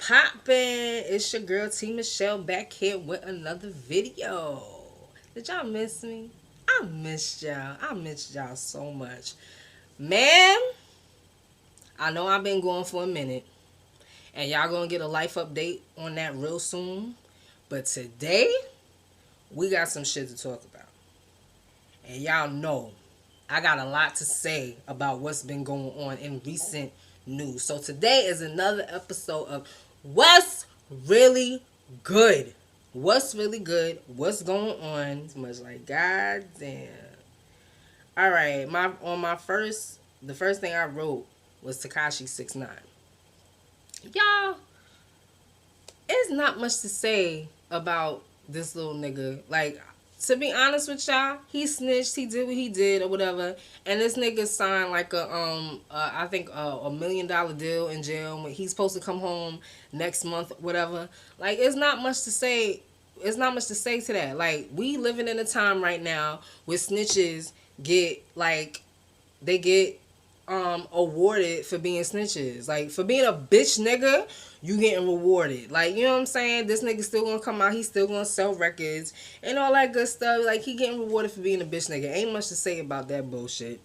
poppin'? It's your girl T Michelle back here with another video. Did y'all miss me? I missed y'all. I missed y'all so much. Man, I know I've been going for a minute. And y'all gonna get a life update on that real soon. But today, we got some shit to talk about. And y'all know I got a lot to say about what's been going on in recent news. So today is another episode of What's Really Good. What's really good? What's going on? It's much like God damn. All right, the first thing I wrote was Takashi 6ix9ine. Y'all, it's not much to say about this little nigga. Like, to be honest with y'all, he snitched, he did what he did or whatever, and this nigga signed like I think $1 million deal in jail. He's supposed to come home next month, whatever. Like, it's not much to say. It's not much to say to that. Like, we living in a time right now where snitches get like they get awarded for being snitches. Like, for being a bitch nigga, you getting rewarded. Like, you know what I'm saying? This nigga still gonna come out, he's still gonna sell records and all that good stuff. Like, he getting rewarded for being a bitch nigga. Ain't much to say about that bullshit.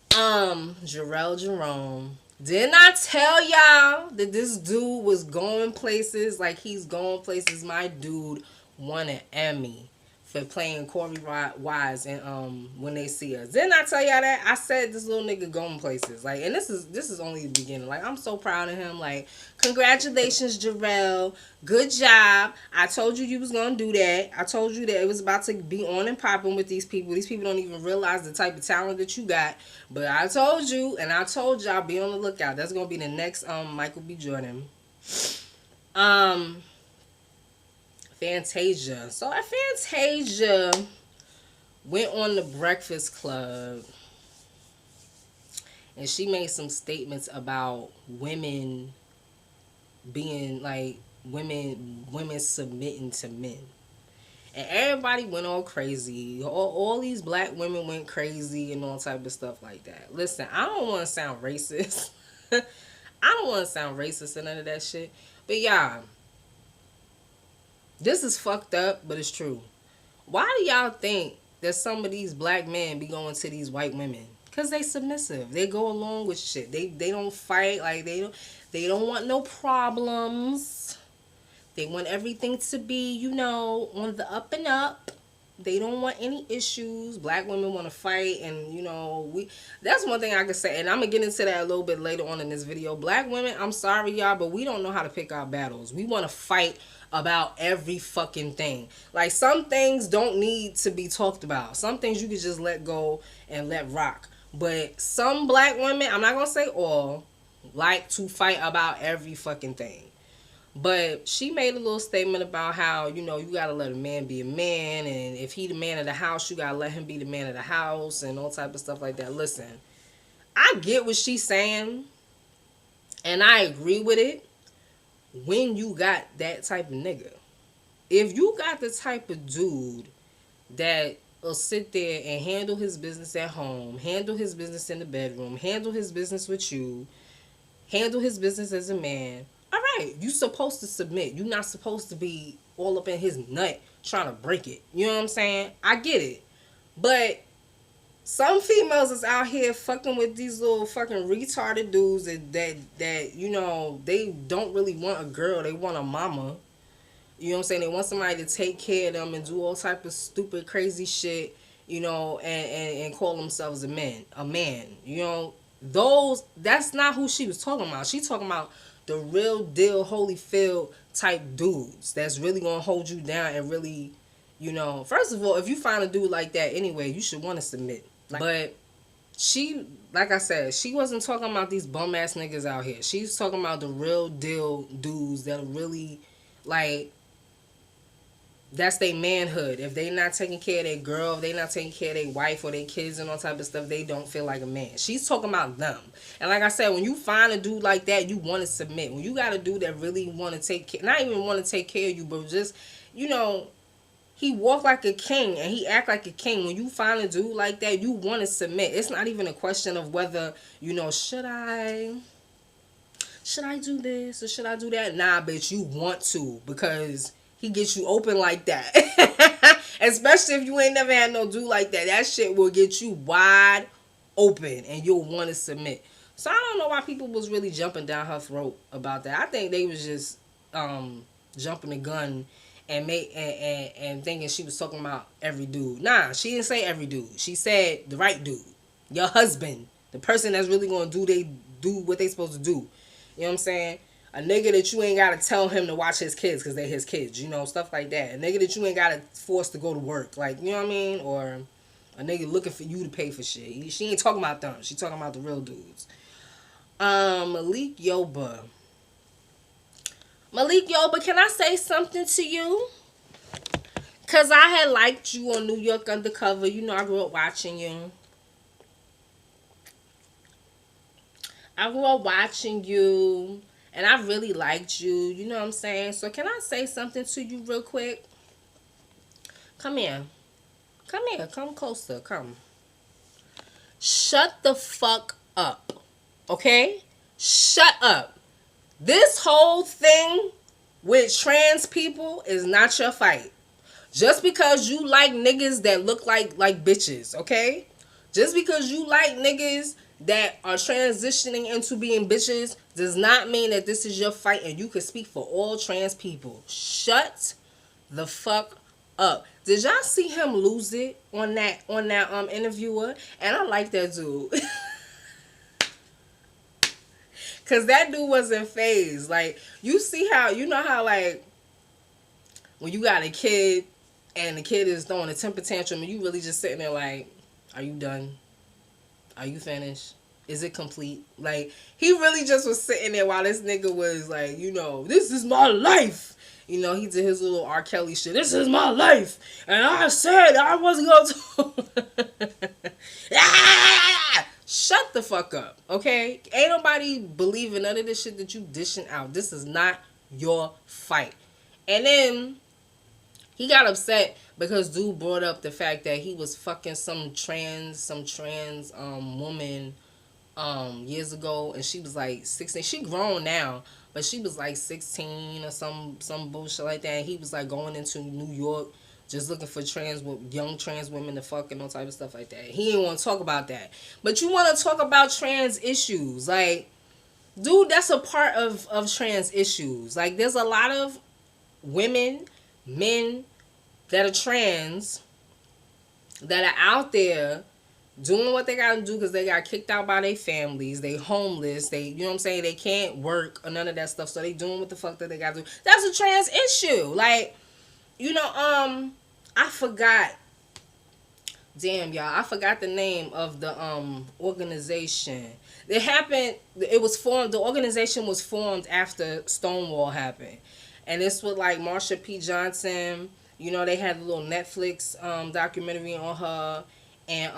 Jarrell Jerome. Didn't I tell y'all that this dude was going places? Like, he's going places. My dude won an Emmy for playing Corey Wise and When They See Us. Didn't I tell y'all that? I said this little nigga going places. Like, and this is only the beginning. Like, I'm so proud of him. Like, congratulations, Jarrell. Good job. I told you was gonna do that. I told you that it was about to be on and popping with these people. These people don't even realize the type of talent that you got. But I told you, and I told y'all, be on the lookout. That's gonna be the next Michael B. Jordan. Fantasia. So Fantasia went on the Breakfast Club and she made some statements about women being like women submitting to men. And everybody went all crazy. All these black women went crazy and all type of stuff like that. Listen, I don't want to sound racist. I don't want to sound racist and none of that shit. But y'all, this is fucked up, but it's true. Why do y'all think that some of these black men be going to these white women? Cause they submissive. They go along with shit. They don't fight. Like, they don't want no problems. They want everything to be, you know, on the up and up. They don't want any issues. Black women want to fight, and you know, that's one thing I can say, and I'm gonna get into that a little bit later on in this video. Black women, I'm sorry y'all, but we don't know how to pick our battles. We want to fight about every fucking thing. Like, some things don't need to be talked about. Some things you can just let go and let rock. But some black women, I'm not gonna say all, like to fight about every fucking thing. But she made a little statement about how, you know, you gotta let a man be a man, and if he the man of the house, you gotta let him be the man of the house, and all type of stuff like that. Listen, I get what she's saying, and I agree with it when you got that type of nigga. If you got the type of dude that will sit there and handle his business at home, handle his business in the bedroom, handle his business with you, handle his business as a man, all right, you supposed to submit. You're not supposed to be all up in his nut trying to break it. You know what I'm saying? I get it. But some females is out here fucking with these little fucking retarded dudes that you know, they don't really want a girl. They want a mama. You know what I'm saying? They want somebody to take care of them and do all type of stupid, crazy shit, you know, and call themselves a man. You know, that's not who she was talking about. She talking about the real deal Holyfield type dudes that's really gonna hold you down and really, you know, first of all, if you find a dude like that anyway, you should want to submit. But she, like I said, she wasn't talking about these bum ass niggas out here. She's talking about the real deal dudes that really, like, that's their manhood. If they not taking care of their girl, if they not taking care of their wife or their kids and all type of stuff, they don't feel like a man. She's talking about them. And like I said, when you find a dude like that, you want to submit. When you got a dude that really want to take care, not even want to take care of you, but just, you know, he walk like a king and he act like a king. When you find a dude like that, you want to submit. It's not even a question of whether, you know, should I should I do this or should I do that? Nah, bitch, you want to because he gets you open like that. Especially if you ain't never had no dude like that. That shit will get you wide open and you'll want to submit. So I don't know why people was really jumping down her throat about that. I think they was just jumping the gun and thinking she was talking about every dude. Nah, she didn't say every dude. She said the right dude. Your husband. The person that's really gonna do what they supposed to do. You know what I'm saying? A nigga that you ain't gotta tell him to watch his kids because they're his kids, you know, stuff like that. A nigga that you ain't gotta force to go to work, like, you know what I mean? Or a nigga looking for you to pay for shit. She ain't talking about them. She talking about the real dudes. Malik Yoba. Malik Yoba, can I say something to you? Cause I had liked you on New York Undercover. You know I grew up watching you. I grew up watching you. And I really liked you. You know what I'm saying? So can I say something to you real quick? Come here. Come here. Come closer. Come. Shut the fuck up. Okay? Shut up. This whole thing with trans people is not your fight. Just because you like niggas that look like bitches, okay? Just because you like niggas that are transitioning into being bitches does not mean that this is your fight and you can speak for all trans people. Shut the fuck up. Did y'all see him lose it on that interviewer? And I like that dude. Cause that dude wasn't phased. Like, you see how, you know how like when you got a kid and the kid is throwing a temper tantrum and you really just sitting there like, are you done? Are you finished? Is it complete? Like, he really just was sitting there while this nigga was like, you know, this is my life. You know, he did his little R. Kelly shit. This is my life. And I said I wasn't going to. Shut the fuck up, okay? Ain't nobody believing none of this shit that you dishing out. This is not your fight. And then he got upset because dude brought up the fact that he was fucking some trans woman years ago, and she was like 16. She grown now, but she was like 16 or some bullshit like that. And he was like going into New York just looking for young trans women to fuck and all type of stuff like that. He didn't want to talk about that. But you want to talk about trans issues. Like, dude, that's a part of trans issues. Like, there's a lot of women, men that are trans that are out there doing what they gotta do because they got kicked out by their families. They homeless. They, you know what I'm saying? They can't work or none of that stuff. So they doing what the fuck that they gotta do. That's a trans issue. Like, you know, I forgot. Damn, y'all. I forgot the name of the organization. It happened. It was formed. The organization was formed after Stonewall happened, and this was like Marsha P. Johnson. You know, they had a little Netflix documentary on her, and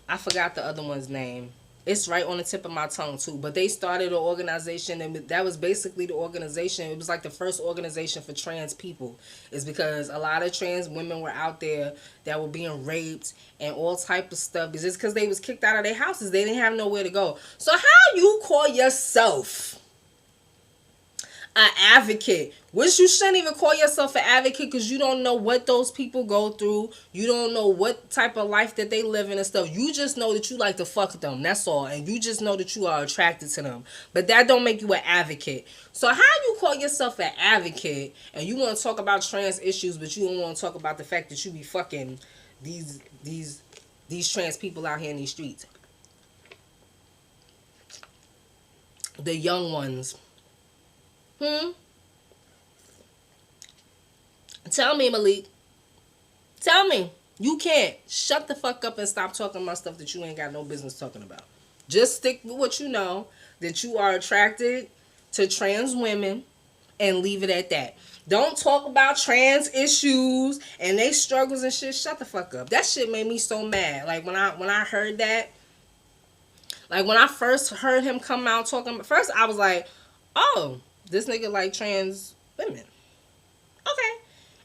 I forgot the other one's name. It's right on the tip of my tongue too. But they started an organization, and that was basically the organization. It was like the first organization for trans people. It's because a lot of trans women were out there that were being raped and all type of stuff. It's just because they was kicked out of their houses. They didn't have nowhere to go. So how you call yourself an advocate, which you shouldn't even call yourself an advocate because you don't know what those people go through. You don't know what type of life that they live in and stuff. You just know that you like to fuck them. That's all. And you just know that you are attracted to them. But that don't make you an advocate. So how you call yourself an advocate and you want to talk about trans issues, but you don't want to talk about the fact that you be fucking these trans people out here in these streets? The young ones. Tell me, Malik. Tell me. You can't. Shut the fuck up and stop talking about stuff that you ain't got no business talking about. Just stick with what you know, that you are attracted to trans women, and leave it at that. Don't talk about trans issues and they struggles and shit. Shut the fuck up. That shit made me so mad. Like, when I heard that, like, when I first heard him come out talking, first I was like, oh, this nigga like trans women. Okay.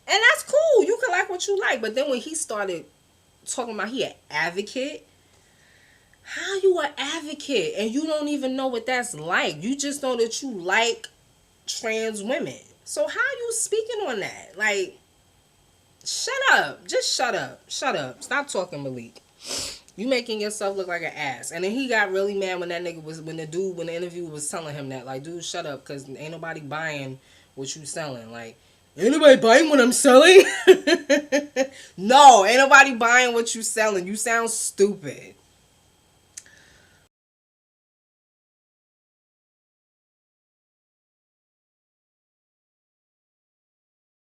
And that's cool. You can like what you like. But then when he started talking about he an advocate, How you an advocate and you don't even know what that's like? You just know that you like trans women. So how you speaking on that? Like, shut up. Just shut up. Shut up. Stop talking, Malik. You making yourself look like an ass. And then he got really mad when that nigga was, when the interview was telling him that, like, dude, shut up, because ain't nobody buying what you selling. Like, ain't nobody buying what I'm selling? No, ain't nobody buying what you selling. You sound stupid.